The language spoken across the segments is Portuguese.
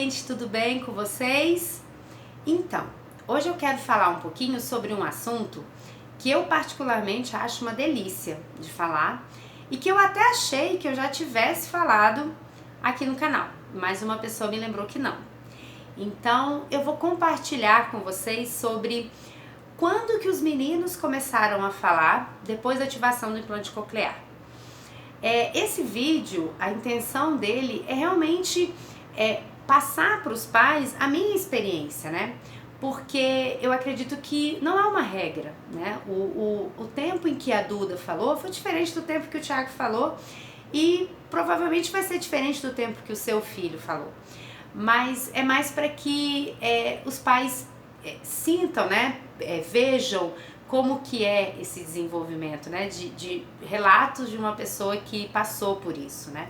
gente, tudo bem com vocês? Então, hoje eu quero falar um pouquinho sobre um assunto que eu particularmente acho uma delícia de falar e que eu até achei que eu já tivesse falado aqui no canal, mas uma pessoa me lembrou que não. Então, eu vou compartilhar com vocês sobre quando que os meninos começaram a falar depois da ativação do implante coclear. Esse vídeo, a intenção dele é realmente passar para os pais a minha experiência, né? Porque eu acredito que não há uma regra, né? O tempo em que a Duda falou foi diferente do tempo que o Thiago falou e provavelmente vai ser diferente do tempo que o seu filho falou. Mas é mais para que os pais sintam, né? Vejam como que é esse desenvolvimento, né? De relatos de uma pessoa que passou por isso, né?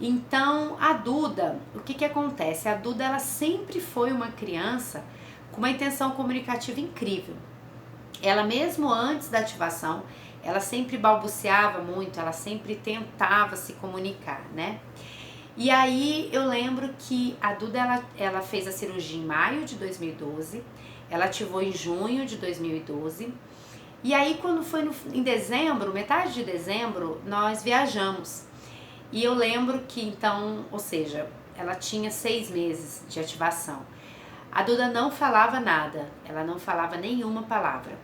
Então, a Duda, o que que acontece? A Duda, ela sempre foi uma criança com uma intenção comunicativa incrível. Ela mesmo antes da ativação, ela sempre balbuciava muito, ela sempre tentava se comunicar, né? E aí eu lembro que a Duda, ela fez a cirurgia em maio de 2012, ela ativou em junho de 2012, e aí quando foi em dezembro, metade de dezembro, nós viajamos. E eu lembro que então, ou seja, ela tinha 6 meses de ativação. A Duda não falava nada, ela não falava nenhuma palavra.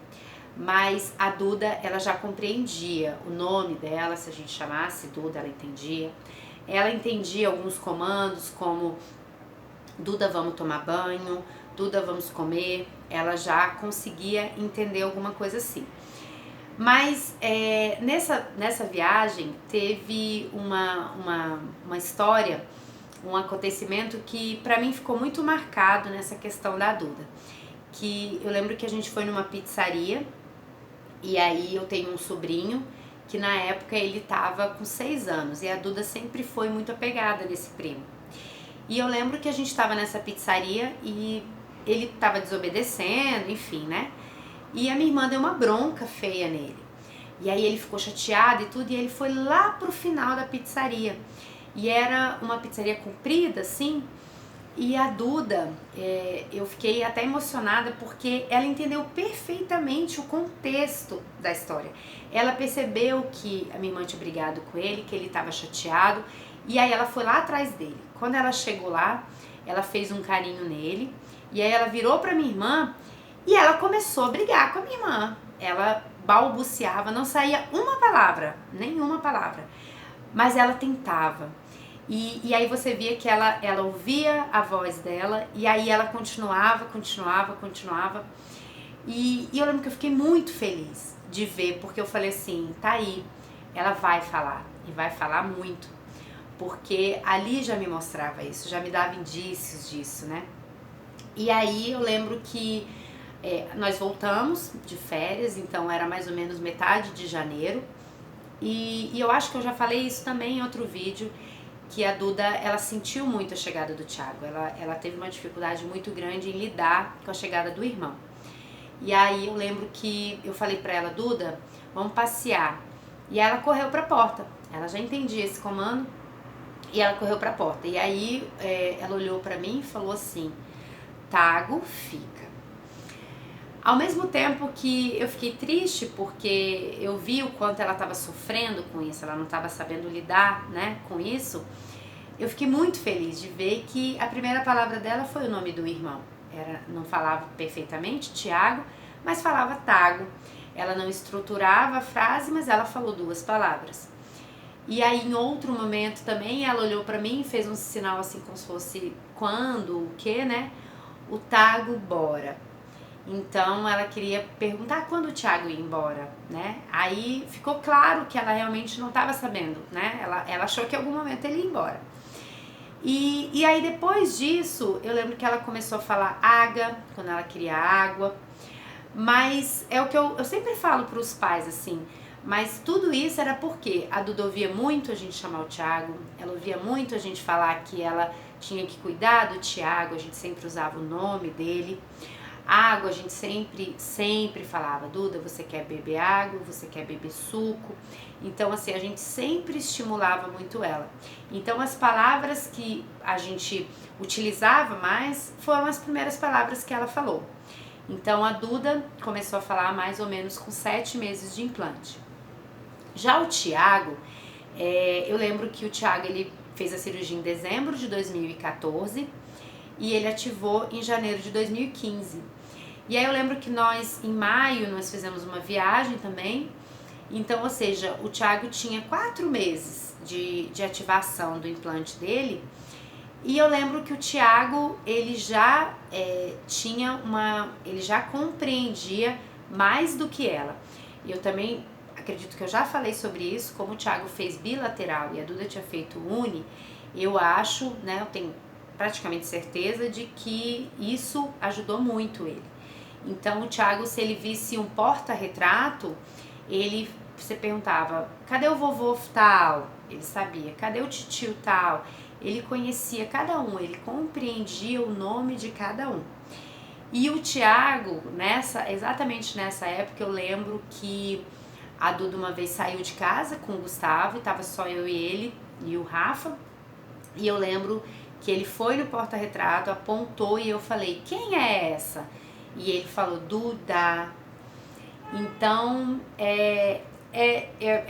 Mas a Duda, ela já compreendia o nome dela, se a gente chamasse Duda, ela entendia. Ela entendia alguns comandos como Duda, vamos tomar banho, Duda, vamos comer. Ela já conseguia entender alguma coisa assim. Mas nessa viagem teve uma história, um acontecimento que pra mim ficou muito marcado nessa questão da Duda. Que eu lembro que a gente foi numa pizzaria e aí eu tenho um sobrinho que na época ele tava com 6 anos e a Duda sempre foi muito apegada nesse primo. E eu lembro que a gente tava nessa pizzaria e ele tava desobedecendo, enfim, né? E a minha irmã deu uma bronca feia nele. E aí ele ficou chateado e tudo, e ele foi lá pro final da pizzaria. E era uma pizzaria comprida, assim, e a Duda, eu fiquei até emocionada porque ela entendeu perfeitamente o contexto da história. Ela percebeu que a minha irmã tinha brigado com ele, que ele estava chateado, e aí ela foi lá atrás dele. Quando ela chegou lá, ela fez um carinho nele, e aí ela virou pra minha irmã e ela começou a brigar com a minha irmã. Ela balbuciava, não saía uma palavra, nenhuma palavra, mas ela tentava. E aí você via que ela ouvia a voz dela e aí ela continuava. E eu lembro que eu fiquei muito feliz de ver, porque eu falei assim, tá aí, ela vai falar e vai falar muito, porque ali já me mostrava isso, já me dava indícios disso, né? E aí eu lembro que nós voltamos de férias, então era mais ou menos metade de janeiro, e eu acho que eu já falei isso também em outro vídeo, que a Duda, ela sentiu muito a chegada do Thiago, ela teve uma dificuldade muito grande em lidar com a chegada do irmão. E aí eu lembro que eu falei pra ela, Duda, vamos passear. E ela correu pra porta, ela já entendia esse comando, e ela correu pra porta. E aí ela olhou pra mim e falou assim, Tago, fica. Ao mesmo tempo que eu fiquei triste porque eu vi o quanto ela estava sofrendo com isso, ela não estava sabendo lidar, né, com isso, eu fiquei muito feliz de ver que a primeira palavra dela foi o nome do irmão. Ela não falava perfeitamente Thiago, mas falava Tago. Ela não estruturava a frase, mas ela falou 2 palavras. E aí em outro momento também ela olhou para mim e fez um sinal assim como se fosse quando, o que, né? O Tago, bora. Então ela queria perguntar quando o Thiago ia embora, né? Aí ficou claro que ela realmente não estava sabendo, né? Ela achou que em algum momento ele ia embora. E aí depois disso, eu lembro que ela começou a falar água, quando ela queria água. Mas é o que eu sempre falo para os pais, assim, mas tudo isso era porque a Duda ouvia muito a gente chamar o Thiago, ela ouvia muito a gente falar que ela tinha que cuidar do Thiago, a gente sempre usava o nome dele. Água, a gente sempre falava, Duda, você quer beber água, você quer beber suco. Então, assim, a gente sempre estimulava muito ela. Então, as palavras que a gente utilizava mais foram as primeiras palavras que ela falou. Então, a Duda começou a falar mais ou menos com 7 meses de implante. Já o Thiago, eu lembro que o Thiago, ele fez a cirurgia em dezembro de 2014 e ele ativou em janeiro de 2015. E aí eu lembro que nós, em maio, nós fizemos uma viagem também. Então, ou seja, o Thiago tinha 4 meses de ativação do implante dele. E eu lembro que o Thiago, ele já ele já compreendia mais do que ela. E eu também acredito que eu já falei sobre isso, como o Thiago fez bilateral e a Duda tinha feito uni, eu acho, né, eu tenho praticamente certeza de que isso ajudou muito ele. Então o Thiago, se ele visse um porta-retrato, você perguntava, cadê o vovô tal? Ele sabia. Cadê o titio tal? Ele conhecia cada um, ele compreendia o nome de cada um. E o Thiago, exatamente nessa época, eu lembro que a Duda uma vez saiu de casa com o Gustavo, e tava só eu e ele e o Rafa. E eu lembro que ele foi no porta-retrato, apontou e eu falei, quem é essa? E ele falou, Duda. Então, é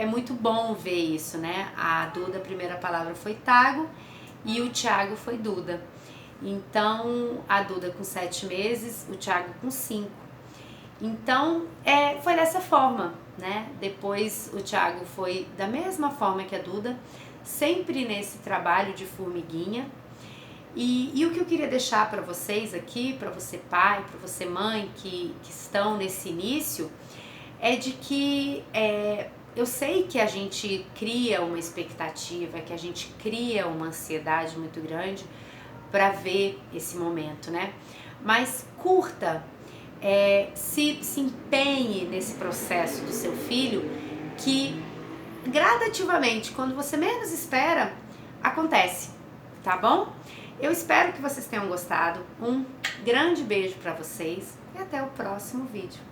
muito bom ver isso, né? A Duda, a primeira palavra foi Tago e o Thiago foi Duda. Então, a Duda com 7 meses, o Thiago com 5. Então, foi dessa forma, né? Depois o Thiago foi da mesma forma que a Duda, sempre nesse trabalho de formiguinha. E o que eu queria deixar para vocês aqui, para você pai, para você mãe que estão nesse início, é de que eu sei que a gente cria uma expectativa, que a gente cria uma ansiedade muito grande para ver esse momento, né? Mas curta, se empenhe nesse processo do seu filho, que gradativamente, quando você menos espera, acontece, tá bom? Eu espero que vocês tenham gostado. Um grande beijo para vocês e até o próximo vídeo.